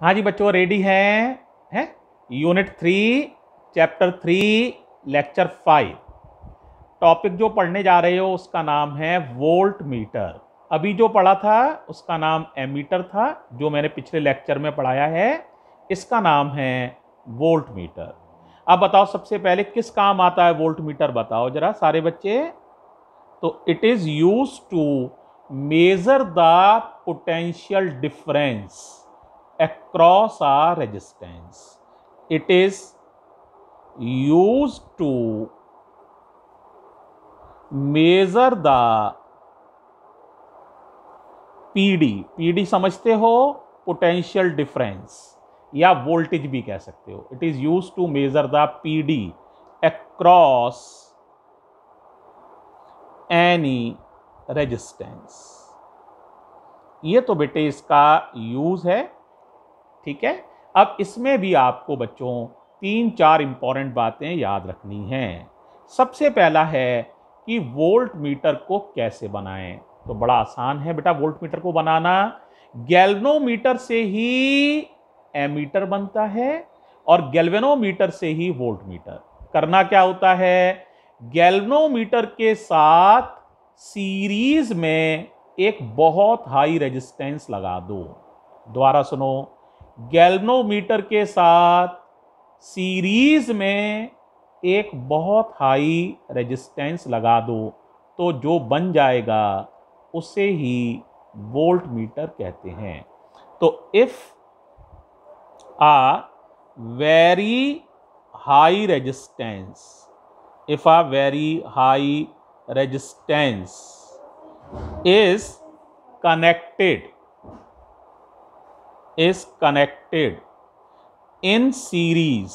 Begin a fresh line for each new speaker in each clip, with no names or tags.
हाँ जी बच्चों, रेडी हैं? Unit 3 chapter 3 lecture 5। टॉपिक जो पढ़ने जा रहे हो उसका नाम है वोल्ट मीटर। अभी जो पढ़ा था उसका नाम एमीटर था, जो मैंने पिछले लेक्चर में पढ़ाया है। इसका नाम है वोल्ट मीटर। अब बताओ, सबसे पहले किस काम आता है वोल्ट मीटर? बताओ जरा सारे बच्चे। तो it is use to measure the potential difference across a resistance. It is used to measure the PD समझते हो? पोटेंशियल डिफरेंस या वोल्टेज भी कह सकते हो। It is use to measure the PD across any resistance। ये तो बेटे इसका यूज है, ठीक है। अब इसमें भी आपको बच्चों 3-4 इंपॉर्टेंट बातें याद रखनी हैं। सबसे पहला है कि वोल्ट मीटर को कैसे बनाएं। तो बड़ा आसान है बेटा वोल्ट मीटर को बनाना। गैल्वेनोमीटर से ही एमीटर बनता है और गैल्वेनोमीटर से ही वोल्ट मीटर। करना क्या होता है, गैल्वेनोमीटर के साथ सीरीज में एक बहुत हाई रेजिस्टेंस लगा दो। दोबारा सुनो, गैल्वेनोमीटर के साथ सीरीज में एक बहुत हाई रेजिस्टेंस लगा दो तो जो बन जाएगा उसे ही वोल्ट मीटर कहते हैं। तो if a very high resistance, if a very high resistance is connected in series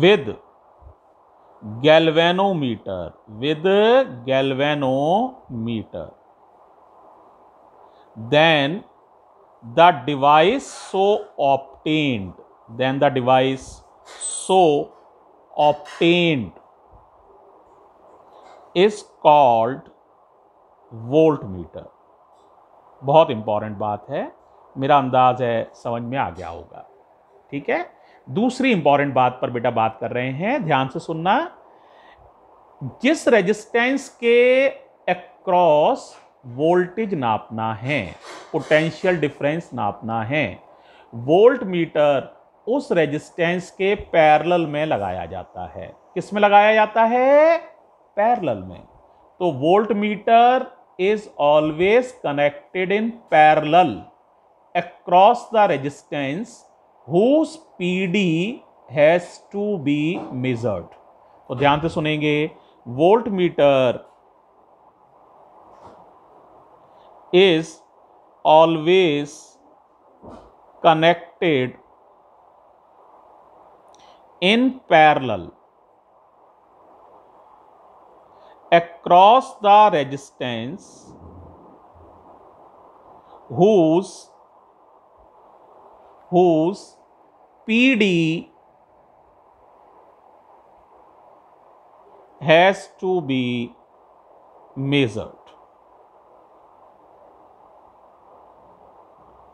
with galvanometer, then the device so obtained is called voltmeter. बहुत इंपॉर्टेंट बात है, मेरा अंदाज है समझ में आ गया होगा, ठीक है। दूसरी इंपॉर्टेंट बात पर बेटा बात कर रहे हैं, ध्यान से सुनना। जिस रेजिस्टेंस के अक्रॉस वोल्टेज नापना है, पोटेंशियल डिफरेंस नापना है, वोल्ट मीटर उस रेजिस्टेंस के पैरेलल में लगाया जाता है। किस में लगाया जाता है? पैरेलल में। तो volt meter is always connected in parallel across the resistance whose PD has to be measured। तो ध्यान से सुनेंगे, volt meter is always connected in parallel across the resistance whose PD has to be measured।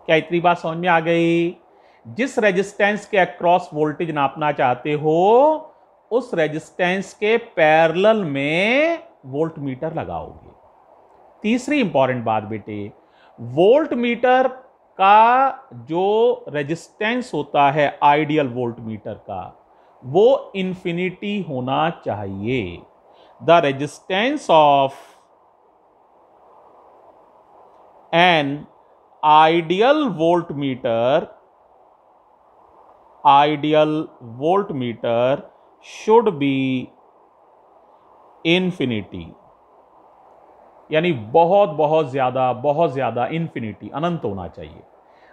क्या इतनी बात समझ में आ गई? जिस रेजिस्टेंस के अक्रॉस वोल्टेज नापना चाहते हो उस रेजिस्टेंस के पैरेलल में वोल्ट मीटर लगाओगे। तीसरी इंपॉर्टेंट बात बेटे, वोल्ट मीटर का जो रेजिस्टेंस होता है आइडियल वोल्ट मीटर का, वो इंफिनिटी होना चाहिए। The resistance of an ideal volt meter should be infinity, यानी बहुत ज्यादा इंफिनिटी, अनंत होना चाहिए।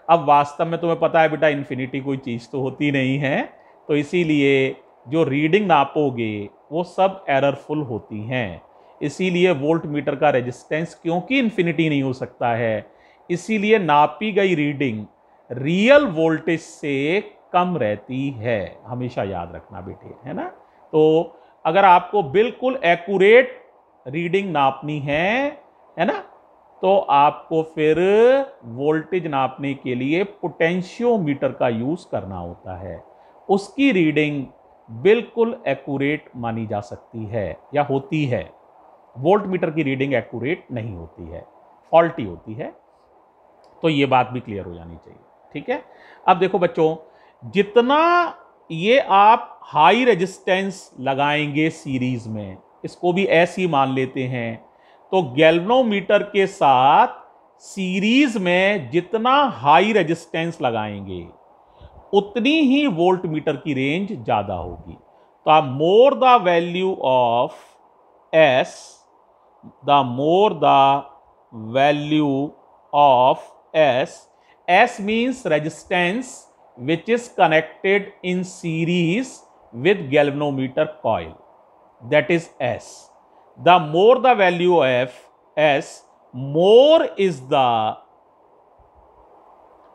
अब वास्तव में तुम्हें पता है बेटा इंफिनिटी कोई चीज तो होती नहीं है, तो इसीलिए जो रीडिंग नापोगे वो सब एररफुल होती हैं। इसीलिए वोल्ट मीटर का रेजिस्टेंस क्योंकि इंफिनिटी नहीं हो सकता है, इसीलिए नापी गई रीडिंग रियल वोल्टेज से कम रहती है। हमेशा याद रखना बेटे, है ना। तो अगर आपको बिल्कुल एक्यूरेट रीडिंग नापनी है ना, तो आपको फिर वोल्टेज नापने के लिए पोटेंशियोमीटर का यूज करना होता है। उसकी रीडिंग बिल्कुल एक्यूरेट मानी जा सकती है या होती है। वोल्टमीटर की रीडिंग एक्यूरेट नहीं होती है, फॉल्टी होती है। तो ये बात भी क्लियर हो जानी चाहिए, ठीक है। अब देखो बच्चों, जितना ये आप हाई रेजिस्टेंस लगाएंगे सीरीज में, इसको भी ऐसे ही मान लेते हैं, तो गैल्वेनोमीटर के साथ सीरीज में जितना हाई रेजिस्टेंस लगाएंगे उतनी ही वोल्टमीटर की रेंज ज्यादा होगी। तो आप more the value of S, the more the value of S means resistance which is connected in series with galvanometer coil, that is S. The more the value of S, more is the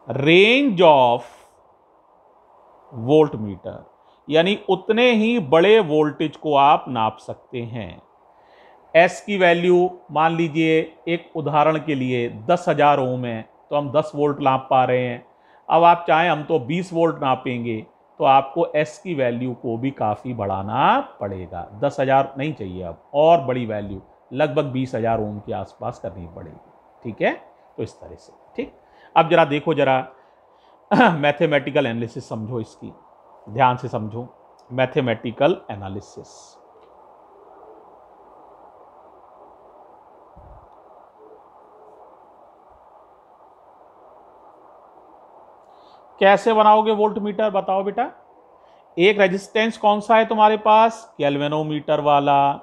range of voltmeter, यानी उतने ही बड़े voltage को आप नाप सकते हैं। S की value मान लीजिए, एक उदाहरण के लिए 10,000 ओम है, तो हम 10 वोल्ट नाप पा रहे हैं। अब आप चाहें हम तो 20 वोल्ट नापेंगे, तो आपको S की वैल्यू को भी काफ़ी बढ़ाना पड़ेगा। 10,000 नहीं चाहिए, अब और बड़ी वैल्यू लगभग 20,000 ओम के आसपास करनी पड़ेगी, ठीक है। तो इस तरह से, ठीक। अब जरा देखो, जरा मैथमेटिकल एनालिसिस समझो, इसकी ध्यान से समझो। मैथमेटिकल एनालिसिस कैसे बनाओगे वोल्टमीटर, बताओ बेटा। एक रेजिस्टेंस कौन सा है तुम्हारे पास, गैल्वेनोमीटर वाला,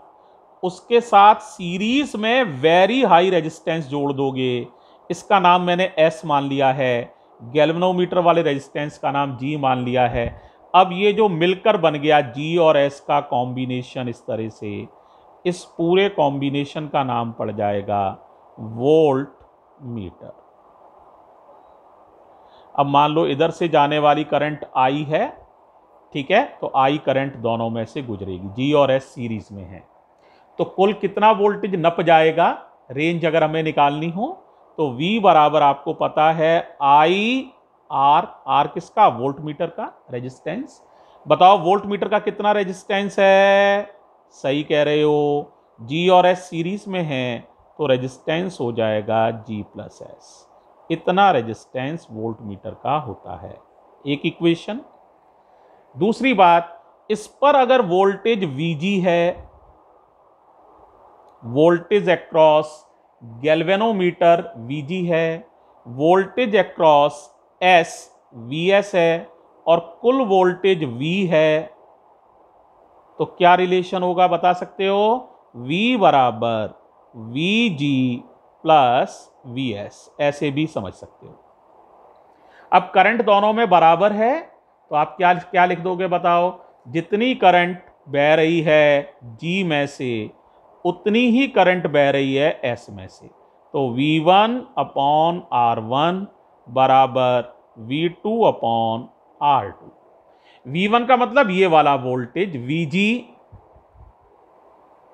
उसके साथ सीरीज में वेरी हाई रेजिस्टेंस जोड़ दोगे, इसका नाम मैंने S मान लिया है, गैल्वेनोमीटर वाले रेजिस्टेंस का नाम G मान लिया है। अब ये जो मिलकर बन गया G और S का कॉम्बिनेशन, इस तरह से इस पूरे कॉम्बिनेशन का नाम पड़ जाएगा वोल्टमीटर। अब मान लो इधर से जाने वाली करंट I है, ठीक है, तो I करंट दोनों में से गुजरेगी, G और S सीरीज में है, तो कुल कितना वोल्टेज नप जाएगा, रेंज अगर हमें निकालनी हो तो V बराबर आपको पता है I R किसका, वोल्टमीटर का रेजिस्टेंस। बताओ वोल्टमीटर का कितना रेजिस्टेंस है, सही कह रहे हो, G और S सीरीज में है, तो रेजिस्टेंस हो जाएगा G प्लस S। इतना रेजिस्टेंस वोल्टमीटर का होता है, एक इक्वेशन। दूसरी बात, इस पर अगर वोल्टेज VG है, वोल्टेज अक्रॉस गैल्वेनोमीटर VG है, वोल्टेज अक्रॉस S VS है, और कुल वोल्टेज V है, तो क्या रिलेशन होगा बता सकते हो, V बराबर VG प्लस VS, ऐसे भी समझ सकते हो। अब करंट दोनों में बराबर है, तो आप क्या क्या लिख दोगे बताओ, जितनी करंट बह रही है G में से उतनी ही करंट बह रही है S में से, तो V1 अपॉन R1 बराबर V2 अपॉन R2। V1 का मतलब ये वाला voltage VG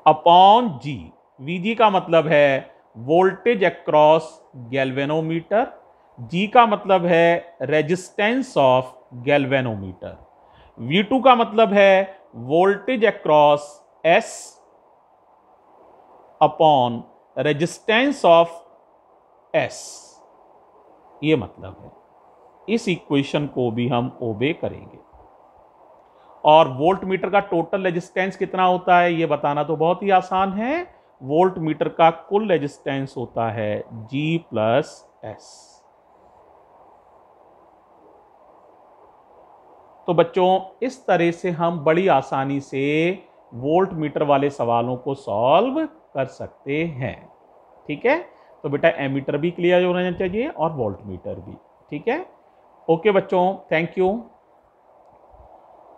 upon G, VG का मतलब है वोल्टेज अक्रॉस गैल्वेनोमीटर, G का मतलब है रेजिस्टेंस ऑफ गैल्वेनोमीटर, V2 का मतलब है voltage across S upon resistance of S, ये मतलब है। इस इक्वेशन को भी हम ओबे करेंगे। और वोल्टमीटर का टोटल रेजिस्टेंस कितना होता है ये बताना तो बहुत ही आसान है, वोल्टमीटर का कुल रेजिस्टेंस होता है G प्लस S। तो बच्चों, इस तरह से हम बड़ी आसानी से वोल्टमीटर वाले सवालों को सॉल्व कर सकते हैं, ठीक है। तो बेटा एमीटर भी क्लियर होना चाहिए और वोल्टमीटर भी, ठीक है। ओके बच्चों, थैंक यू।